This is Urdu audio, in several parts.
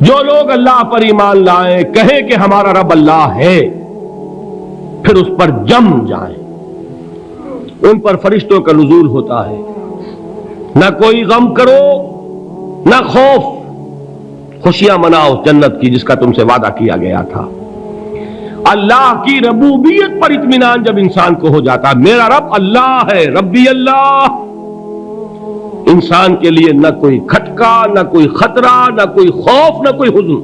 جو لوگ اللہ پر ایمان لائیں، کہیں کہ ہمارا رب اللہ ہے، پھر اس پر جم جائیں، ان پر فرشتوں کا نزول ہوتا ہے، نہ کوئی غم کرو نہ خوف، خوشیاں مناؤ جنت کی جس کا تم سے وعدہ کیا گیا تھا۔ اللہ کی ربوبیت پر اطمینان جب انسان کو ہو جاتا، میرا رب اللہ ہے، ربی اللہ، انسان کے لیے نہ کوئی کھٹکا، نہ کوئی خطرہ، نہ کوئی خوف، نہ کوئی حزن۔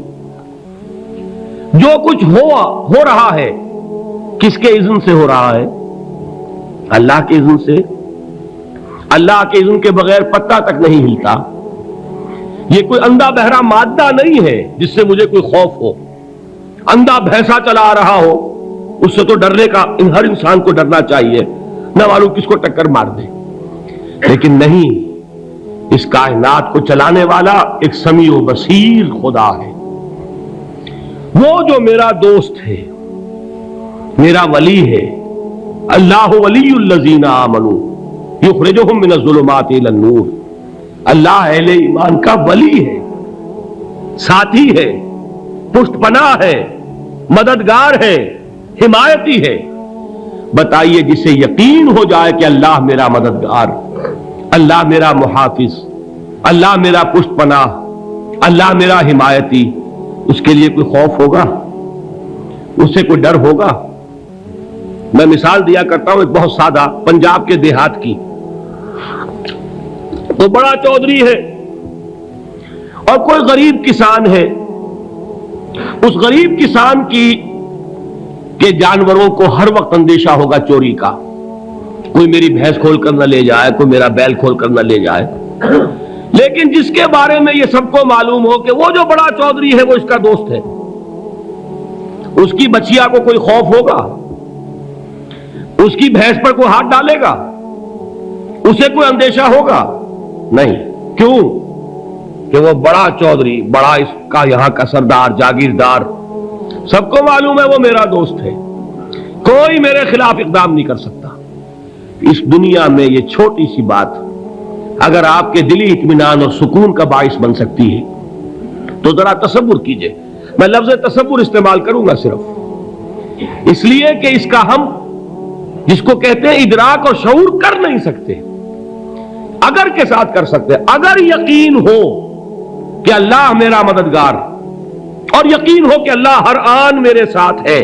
جو کچھ ہو رہا ہے کس کے اذن سے ہو رہا ہے؟ اللہ کے اذن سے۔ اللہ کے اذن کے بغیر پتہ تک نہیں ہلتا۔ یہ کوئی اندھا بہرا مادہ نہیں ہے جس سے مجھے کوئی خوف ہو۔ اندھا بھینسا چلا آ رہا ہو اس سے تو ڈرنے کا ہر انسان کو ڈرنا چاہیے، نہ معلوم کس کو ٹکر مار دے، لیکن نہیں، اس کائنات کو چلانے والا ایک سمیع و بصیر خدا ہے، وہ جو میرا دوست ہے، میرا ولی ہے۔ اللہ ولی الذین آمنوا یخرجہم من الظلمات الی النور۔ اللہ اہل ایمان کا ولی ہے، ساتھی ہے، پشت پناہ ہے، مددگار ہے، حمایتی ہے۔ بتائیے جسے یقین ہو جائے کہ اللہ میرا مددگار، اللہ میرا محافظ، اللہ میرا پشت پناہ، اللہ میرا حمایتی، اس کے لیے کوئی خوف ہوگا؟ اس سے کوئی ڈر ہوگا؟ میں مثال دیا کرتا ہوں ایک بہت سادہ، پنجاب کے دیہات کی۔ وہ بڑا چودھری ہے اور کوئی غریب کسان ہے۔ اس غریب کسان کے جانوروں کو ہر وقت اندیشہ ہوگا چوری کا، کوئی میری بھینس کھول کر نہ لے جائے، کوئی میرا بیل کھول کر نہ لے جائے۔ لیکن جس کے بارے میں یہ سب کو معلوم ہو کہ وہ جو بڑا چودھری ہے وہ اس کا دوست ہے، اس کی بچیا کو کوئی خوف ہوگا؟ اس کی بھینس پر کوئی ہاتھ ڈالے گا؟ اسے کوئی اندیشہ ہوگا؟ نہیں۔ کیوں؟ کہ وہ بڑا چودھری، بڑا اس کا یہاں کا سردار، جاگیردار، سب کو معلوم ہے وہ میرا دوست ہے، کوئی میرے خلاف اقدام نہیں کر سکتا۔ اس دنیا میں یہ چھوٹی سی بات اگر آپ کے دلی اطمینان اور سکون کا باعث بن سکتی ہے تو ذرا تصور کیجئے۔ میں لفظ تصور استعمال کروں گا صرف اس لیے کہ اس کا ہم جس کو کہتے ہیں ادراک اور شعور کر نہیں سکتے، اگر کے ساتھ کر سکتے۔ اگر یقین ہو کہ اللہ میرا مددگار اور یقین ہو کہ اللہ ہر آن میرے ساتھ ہے،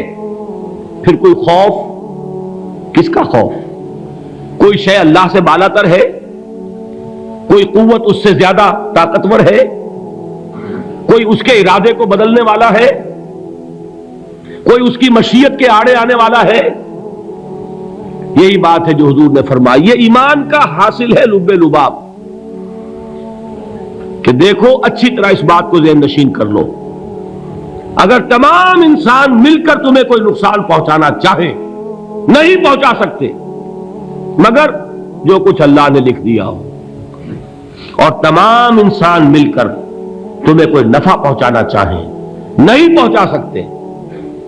پھر کوئی خوف؟ کس کا خوف؟ کوئی شے اللہ سے بالا تر ہے؟ کوئی قوت اس سے زیادہ طاقتور ہے؟ کوئی اس کے ارادے کو بدلنے والا ہے؟ کوئی اس کی مشیت کے آڑے آنے والا ہے؟ یہی بات ہے جو حضور نے فرمائی، یہ ایمان کا حاصل ہے لب لباب، کہ دیکھو اچھی طرح اس بات کو ذہن نشین کر لو، اگر تمام انسان مل کر تمہیں کوئی نقصان پہنچانا چاہے نہیں پہنچا سکتے، مگر جو کچھ اللہ نے لکھ دیا ہو، اور تمام انسان مل کر تمہیں کوئی نفع پہنچانا چاہیں نہیں پہنچا سکتے،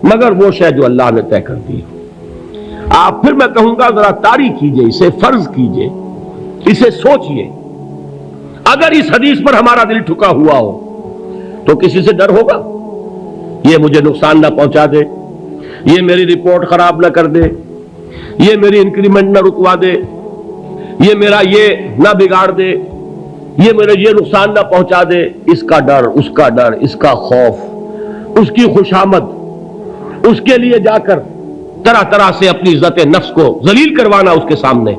مگر وہ شے جو اللہ نے طے کر دی ہو۔ آپ پھر میں کہوں گا ذرا طاری کیجئے، اسے فرض کیجئے، اسے سوچئے، اگر اس حدیث پر ہمارا دل ٹھکا ہوا ہو تو کسی سے ڈر ہوگا؟ یہ مجھے نقصان نہ پہنچا دے، یہ میری رپورٹ خراب نہ کر دے، یہ میری انکریمنٹ نہ رکوا دے، یہ میرا یہ نہ بگاڑ دے، یہ میرے یہ نقصان نہ پہنچا دے۔ اس کا ڈر، اس کا ڈر، اس کا خوف، اس کی خوشامد، اس کے لیے جا کر طرح طرح سے اپنی عزت نفس کو ذلیل کروانا اس کے سامنے،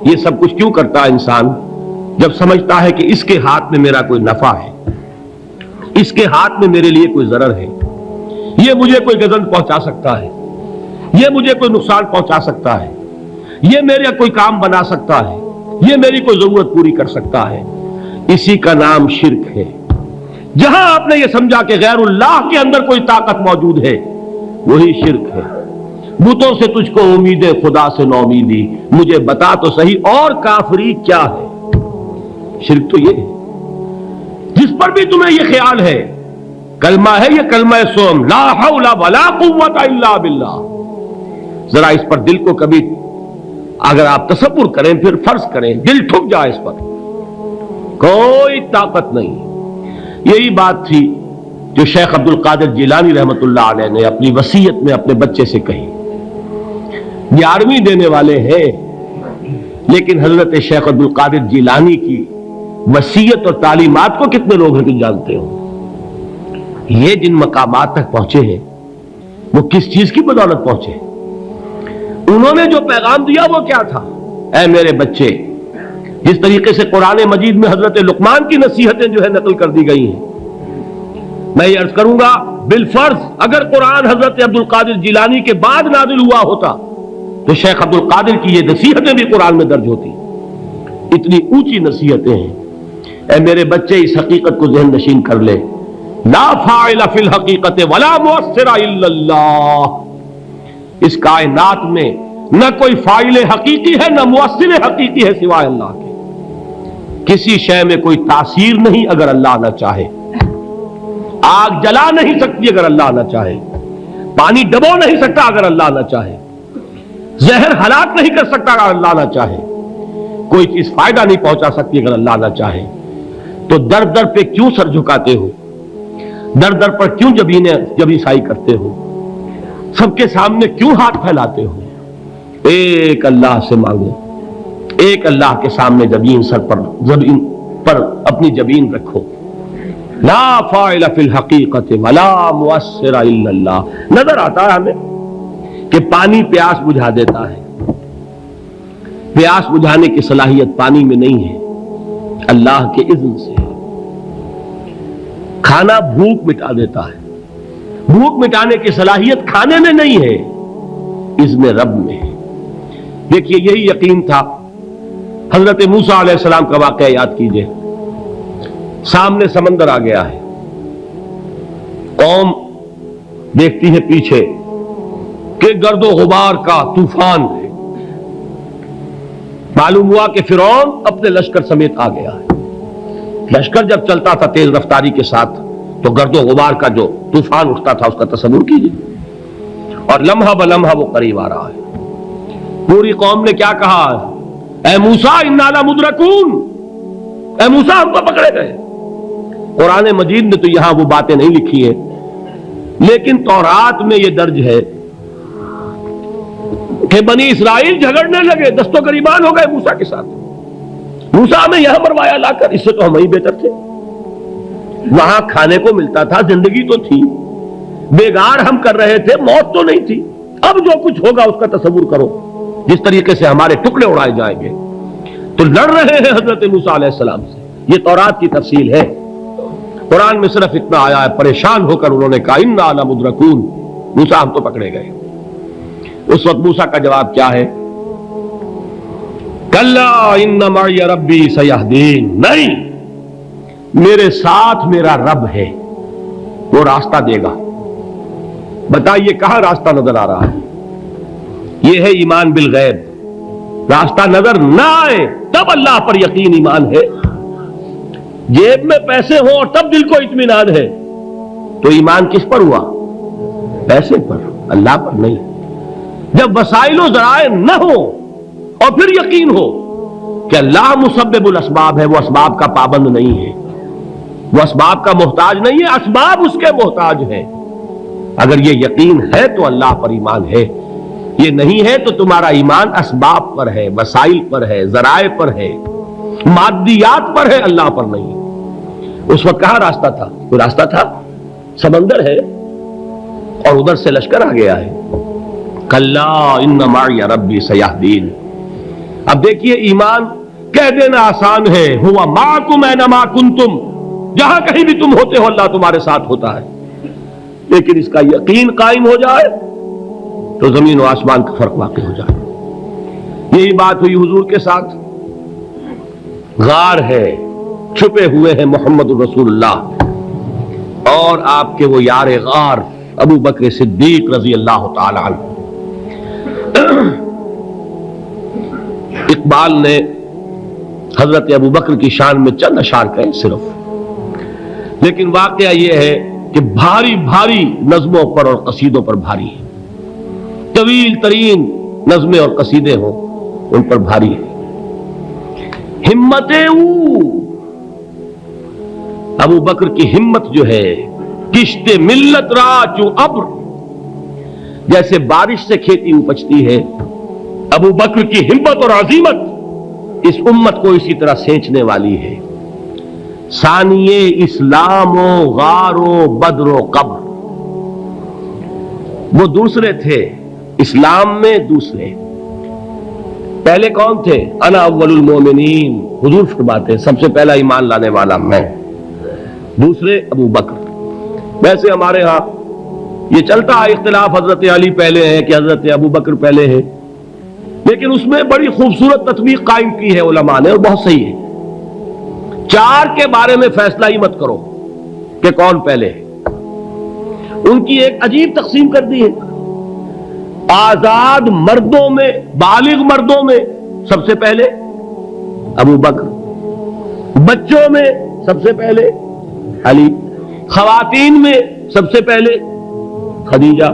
یہ سب کچھ کیوں کرتا ہے انسان؟ جب سمجھتا ہے کہ اس کے ہاتھ میں میرا کوئی نفع ہے، اس کے ہاتھ میں میرے لیے کوئی ضرر ہے، یہ مجھے کوئی گزن پہنچا سکتا ہے، یہ مجھے کوئی نقصان پہنچا سکتا ہے، یہ میرا کوئی کام بنا سکتا ہے، یہ میری کوئی ضرورت پوری کر سکتا ہے، اسی کا نام شرک ہے۔ جہاں آپ نے یہ سمجھا کہ غیر اللہ کے اندر کوئی طاقت موجود ہے، وہی شرک ہے۔ بتوں سے تجھ کو امید خدا سے نومیدی، مجھے بتا تو صحیح اور کافری کیا ہے؟ شرک تو یہ ہے۔ جس پر بھی تمہیں یہ خیال ہے، کلمہ ہے یہ کلمہ سوم، لا حول ولا قوت الا باللہ، ذرا اس پر دل کو کبھی اگر آپ تصور کریں، پھر فرض کریں، دل ٹھک جائے اس پر، کوئی طاقت نہیں۔ یہی بات تھی جو شیخ عبد القادر جیلانی رحمت اللہ علیہ نے اپنی وصیت میں اپنے بچے سے کہی. 11ویں دینے والے ہیں، لیکن حضرت شیخ عبد القادر جیلانی کی وصیت اور تعلیمات کو کتنے لوگ ہیں کہ جانتے ہو؟ یہ جن مقامات تک پہنچے ہیں وہ کس چیز کی بدولت پہنچے؟ انہوں نے جو پیغام دیا وہ کیا تھا؟ اے میرے بچے، جس طریقے سے قرآن مجید میں حضرت لقمان کی نصیحتیں جو ہے نقل کر دی گئی ہیں، میں یہ عرض کروں گا بالفرض اگر قرآن حضرت عبد القادر جیلانی کے بعد نازل ہوا ہوتا تو شیخ عبد القادر کی یہ نصیحتیں بھی قرآن میں درج ہوتی. اتنی اونچی نصیحتیں ہیں. اے میرے بچے، اس حقیقت کو ذہن نشین کر لے، لا فاعل فی الحقیقت ولا مؤثر الا اللہ. اس کائنات میں نہ کوئی فاعل حقیقی ہے نہ مؤثر حقیقی ہے سوائے اللہ کے. کسی شے میں کوئی تاثیر نہیں اگر اللہ نہ چاہے. آگ جلا نہیں سکتی اگر اللہ نہ چاہے. پانی ڈبو نہیں سکتا اگر اللہ نہ چاہے. زہر ہلاک نہیں کر سکتا اگر اللہ نہ چاہے. کوئی چیز فائدہ نہیں پہنچا سکتی اگر اللہ نہ چاہے. تو در در پہ کیوں سر جھکاتے ہو؟ در در پر کیوں جبیں سائی کرتے ہو؟ سب کے سامنے کیوں ہاتھ پھیلاتے ہو؟ ایک اللہ سے مانگو، ایک اللہ کے سامنے زمین پر اپنی جبین رکھو. لا فاعل فی الحقیقت ولا مؤثر الا اللہ. نظر آتا ہے ہمیں کہ پانی پیاس بجھا دیتا ہے. پیاس بجھانے کی صلاحیت پانی میں نہیں ہے، اللہ کے اذن سے. کھانا بھوک مٹا دیتا ہے. بھوک مٹانے کی صلاحیت کھانے میں نہیں ہے، اذن رب میں ہے. دیکھیے یہی یقین تھا. حضرت موسیٰ علیہ السلام کا واقعہ یاد کیجئے. سامنے سمندر آ گیا ہے، قوم دیکھتی ہے پیچھے کہ گرد و غبار کا طوفان ہے. معلوم ہوا کہ فرعون اپنے لشکر سمیت آ گیا ہے. لشکر جب چلتا تھا تیز رفتاری کے ساتھ تو گرد و غبار کا جو طوفان اٹھتا تھا اس کا تصور کیجیے. اور لمحہ بلمحہ وہ قریب آ رہا ہے. پوری قوم نے کیا کہا؟ اے موسیٰ انا لمدرکون، اے موسیٰ ہم تو پکڑے گئے. قرآن مجید نے تو یہاں وہ باتیں نہیں لکھی ہیں، لیکن تورات میں یہ درج ہے کہ بنی اسرائیل جھگڑنے لگے، دست و گریبان ہو گئے موسیٰ کے ساتھ. موسیٰ ہمیں یہاں مروایا لا کر، اس سے تو ہم ہی بہتر تھے. وہاں کھانے کو ملتا تھا، زندگی تو تھی، بیگار ہم کر رہے تھے، موت تو نہیں تھی. اب جو کچھ ہوگا اس کا تصور کرو، جس طریقے سے ہمارے ٹکڑے اڑائے جائیں گے. تو لڑ رہے ہیں حضرت موسیٰ علیہ السلام سے. یہ تورات کی تفصیل ہے. قرآن میں صرف اتنا آیا ہے، پریشان ہو کر انہوں نے کہا انا لمدرکون، موسیٰ ہم تو پکڑے گئے. اس وقت موسیٰ کا جواب کیا ہے؟ کلا ان معی ربی سیہدین. نہیں، میرے ساتھ میرا رب ہے، وہ راستہ دے گا. بتائیے کہاں راستہ نظر آ رہا ہے؟ یہ ہے ایمان بالغیب. راستہ نظر نہ آئے تب اللہ پر یقین ایمان ہے. جیب میں پیسے ہوں اور تب دل کو اطمینان ہے تو ایمان کس پر ہوا؟ پیسے پر، اللہ پر نہیں. جب وسائل و ذرائع نہ ہو اور پھر یقین ہو کہ اللہ مسبب الاسباب ہے، وہ اسباب کا پابند نہیں ہے، وہ اسباب کا محتاج نہیں ہے، اسباب اس کے محتاج ہیں. اگر یہ یقین ہے تو اللہ پر ایمان ہے. یہ نہیں ہے تو تمہارا ایمان اسباب پر ہے، وسائل پر ہے، ذرائع پر ہے، مادیات پر ہے، اللہ پر نہیں. اس وقت کہاں راستہ تھا؟ کوئی راستہ تھا؟ سمندر ہے اور ادھر سے لشکر آ گیا ہے. کلا ان معی ربی سیہدین. اب دیکھیے ایمان کہہ دینا آسان ہے، ہوا معکم اینما کنتم، جہاں کہیں بھی تم ہوتے ہو اللہ تمہارے ساتھ ہوتا ہے. لیکن اس کا یقین قائم ہو جائے تو زمین و آسمان کا فرق واقع ہو جائے. یہی بات ہوئی حضور کے ساتھ. غار ہے، چھپے ہوئے ہیں محمد رسول اللہ اور آپ کے وہ یار غار ابو بکر صدیق رضی اللہ تعالی عنہ. اقبال نے حضرت ابو بکر کی شان میں چند اشعار کہے صرف، لیکن واقعہ یہ ہے کہ بھاری بھاری نظموں پر اور قصیدوں پر بھاری ہے. طویل ترین نظمیں اور قصیدے ہوں ان پر بھاری ہے. ہمت ابو بکر کی ہمت جو ہے کشت ملت را چو ابر، جیسے بارش سے کھیتی اپجتی ہے، ابو بکر کی ہمت اور عزیمت اس امت کو اسی طرح سینچنے والی ہے۔ ثانیے اسلام و غار و بدر و قبر، وہ دوسرے تھے اسلام میں، دوسرے پہلے کون تھے؟ انا اول المومنین، حضور فرماتے ہیں سب سے پہلا ایمان لانے والا میں، دوسرے ابو بکر۔ ویسے ہمارے ہاں یہ چلتا ہے اختلاف، حضرت علی پہلے ہے کہ حضرت ابو بکر پہلے ہے، لیکن اس میں بڑی خوبصورت تطبیق قائم کی ہے علماء نے، اور بہت صحیح ہے۔ چار کے بارے میں فیصلہ ہی مت کرو کہ کون پہلے ہے، ان کی ایک عجیب تقسیم کر دی ہے۔ آزاد مردوں میں، بالغ مردوں میں سب سے پہلے ابو بکر، بچوں میں سب سے پہلے علی، خواتین میں سب سے پہلے خدیجہ،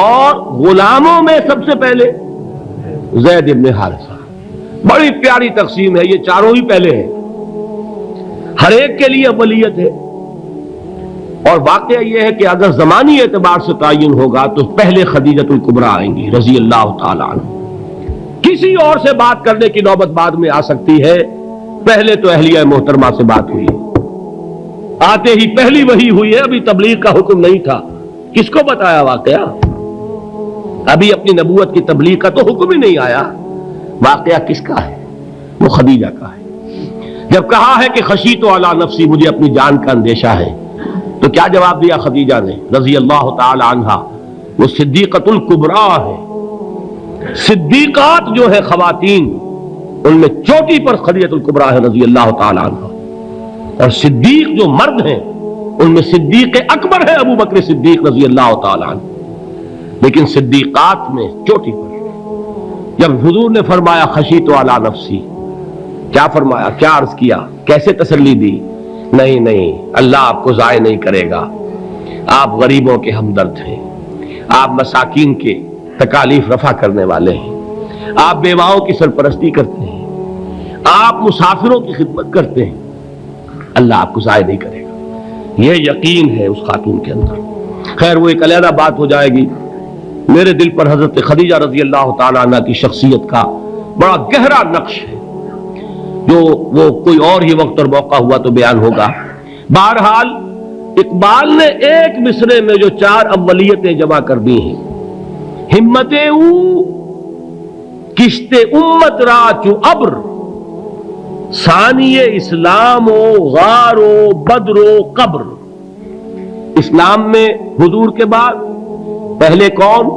اور غلاموں میں سب سے پہلے زید بن حارثہ۔ بڑی پیاری تقسیم ہے، یہ چاروں ہی پہلے ہیں، ہر ایک کے لیے اولیت ہے۔ اور واقعہ یہ ہے کہ اگر زمانی اعتبار سے تعین ہوگا تو پہلے خدیجۃ الکبریٰ آئیں گی رضی اللہ تعالی عنہ، کسی اور سے بات کرنے کی نوبت بعد میں آ سکتی ہے، پہلے تو اہلیہ محترمہ سے بات ہوئی، آتے ہی پہلی وحی ہوئی ہے، ابھی تبلیغ کا حکم نہیں تھا۔ کس کو بتایا واقعہ؟ ابھی اپنی نبوت کی تبلیغ کا تو حکم ہی نہیں آیا، واقعہ کس کا ہے؟ وہ خدیجہ کا ہے۔ جب کہا ہے کہ خشیت علی نفسی، مجھے اپنی جان کا اندیشہ ہے، تو کیا جواب دیا خدیجہ نے رضی اللہ تعالی عنہا؟ وہ صدیقۃ الکبریٰ ہے، صدیقات جو ہے خواتین ان میں چوٹی پر خدیجۃ الکبریٰ ہے رضی اللہ تعالی عنہا، اور صدیق جو مرد ہیں ان میں صدیق اکبر ہے ابو بکر صدیق رضی اللہ تعالی عنہ، لیکن صدیقات میں چوٹی پر۔ جب حضور نے فرمایا خشیت علی نفسی، کیا فرمایا، کیا عرض کیا، کیسے تسلی دی؟ نہیں نہیں، اللہ آپ کو ضائع نہیں کرے گا، آپ غریبوں کے ہمدرد ہیں، آپ مساکین کے تکالیف رفع کرنے والے ہیں، آپ بیواؤں کی سرپرستی کرتے ہیں، آپ مسافروں کی خدمت کرتے ہیں، اللہ آپ کو ضائع نہیں کرے گا۔ یہ یقین ہے اس خاتون کے اندر۔ خیر وہ ایک علیحدہ بات ہو جائے گی۔ میرے دل پر حضرت خدیجہ رضی اللہ تعالی عنہ کی شخصیت کا بڑا گہرا نقش ہے، جو وہ کوئی اور ہی وقت اور موقع ہوا تو بیان ہوگا۔ بہرحال اقبال نے ایک مصرے میں جو چار اولیتیں جمع کر دی ہیں، ہمت او کشت امت را چو ابر، ثانی اسلام و غار و بدر و قبر۔ اسلام میں حضور کے بعد پہلے کون؟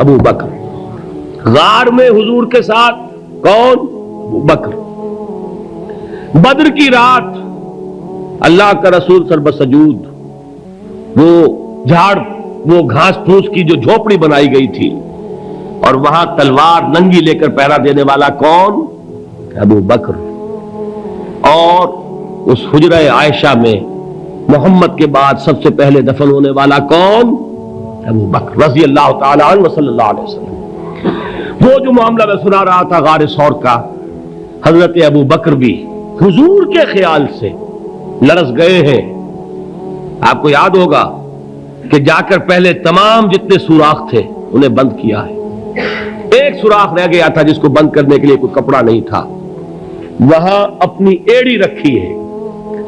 ابو بکر۔ غار میں حضور کے ساتھ کون؟ ابو بکر۔ بدر کی رات اللہ کا رسول سر بسجود، وہ جھاڑ، وہ گھاس پھوس کی جو جھوپڑی بنائی گئی تھی، اور وہاں تلوار ننگی لے کر پہرا دینے والا کون؟ ابو بکر۔ اور اس حجرہ عائشہ میں محمد کے بعد سب سے پہلے دفن ہونے والا کون؟ ابو بکر رضی اللہ تعالی عنہ صلی اللہ علیہ وسلم۔ وہ جو معاملہ میں سنا رہا تھا غار ثور کا، حضرت ابو بکر بھی حضور کے خیال سے لرز گئے ہیں۔ آپ کو یاد ہوگا کہ جا کر پہلے تمام جتنے سوراخ تھے انہیں بند کیا ہے، ایک سوراخ رہ گیا تھا جس کو بند کرنے کے لیے کوئی کپڑا نہیں تھا، وہاں اپنی ایڑی رکھی ہے،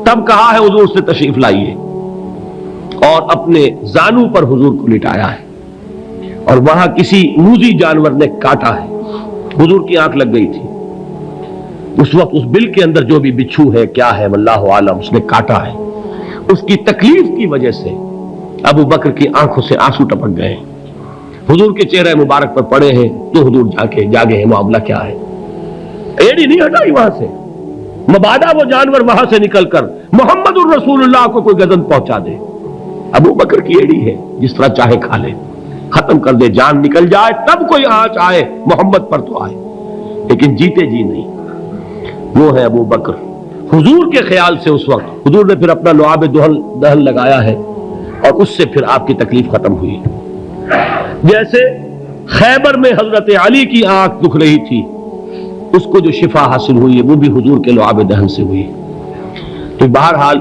تب کہا ہے حضور سے تشریف لائیے، اور اپنے زانو پر حضور کو لٹایا ہے، اور وہاں کسی موذی جانور نے کاٹا ہے، حضور کی آنکھ لگ گئی تھی اس وقت، اس بل کے اندر جو بھی بچھو ہے کیا ہے واللہ عالم، اس نے کاٹا ہے، اس کی تکلیف کی وجہ سے ابو بکر کی آنکھوں سے آنسو ٹپک گئے، حضور کے چہرے مبارک پر پڑے ہیں، تو حضور جاگے ہیں، معاملہ کیا ہے؟ ایڑی نہیں ہٹائی وہاں سے، مبادا وہ جانور وہاں سے نکل کر محمد الرسول اللہ کو کوئی گزن پہنچا دے، ابو بکر کی ایڑی ہے، جس طرح چاہے کھا لے، ختم کر دے، جان نکل جائے تب کوئی آنچ آئے، محمد پر تو آئے، لیکن جیتے جی نہیں۔ وہ ہے ابو بکر۔ حضور کے خیال سے اس وقت حضور نے پھر اپنا لعاب دہن لگایا ہے، اور اس سے پھر آپ کی تکلیف ختم ہوئی۔ جیسے خیبر میں حضرت علی کی آنکھ دکھ رہی تھی، اس کو جو شفا حاصل ہوئی ہے وہ بھی حضور کے لعاب دہن سے ہوئی۔ تو بہرحال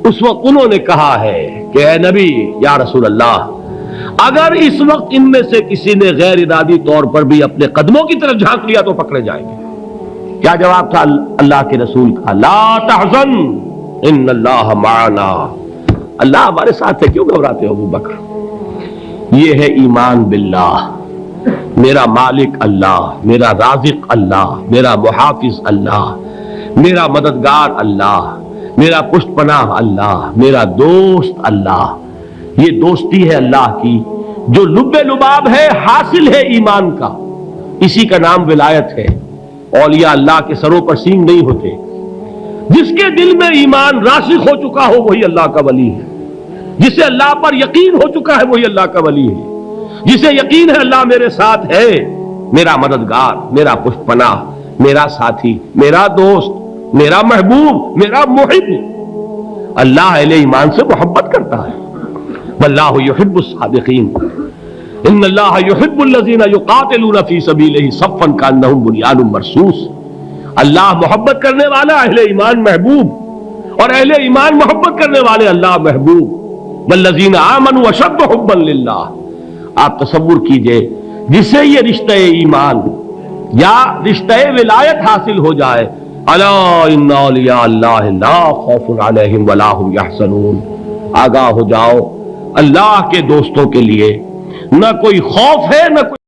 اس وقت انہوں نے کہا ہے کہ کہ اے نبی یا رسول اللہ، اگر اس وقت ان میں سے کسی نے غیر ارادی طور پر بھی اپنے قدموں کی طرف جھانک لیا تو پکڑے جائیں گے۔ کیا جواب تھا اللہ کے رسول کا؟ لا تحزن ان اللہ معنا، اللہ ہمارے ساتھ ہے، کیوں گھبراتے ہو ابو بکر؟ یہ ہے ایمان باللہ، میرا مالک اللہ، میرا رازق اللہ، میرا محافظ اللہ، میرا مددگار اللہ، میرا پشت پناہ اللہ، میرا دوست اللہ۔ یہ دوستی ہے اللہ کی جو لب لباب ہے، حاصل ہے ایمان کا، اسی کا نام ولایت ہے۔ اولیاء اللہ کے سروں پر سینگ نہیں ہوتے، جس کے دل میں ایمان راسخ ہو چکا ہو وہی اللہ کا ولی ہے، جسے اللہ پر یقین ہو چکا ہے وہی اللہ کا ولی ہے، جسے یقین ہے اللہ میرے ساتھ ہے، میرا مددگار، میرا پشت پناہ، میرا ساتھی، میرا دوست، میرا محبوب، میرا محب۔ اللہ اہل ایمان سے محبت کرتا ہے۔ واللہ یحب الصادقین، ان اللہ یحب الذین یقاتلون فی سبیلہ صفا کانہم بنیان مرصوص۔ اللہ محبت کرنے والا، اہل ایمان محبوب، اور اہل ایمان محبت کرنے والے اللہ محبوب۔ والذین آمنوا اشد حبا للہ۔ آپ تصور کیجئے جسے یہ رشتہ ایمان یا رشتہ ولایت حاصل ہو جائے، الا ان اولیاء اللہ لا خوف علیہم ولا هم یحزنون، آگاہ ہو جاؤ اللہ کے دوستوں کے لیے نہ کوئی خوف ہے نہ کوئی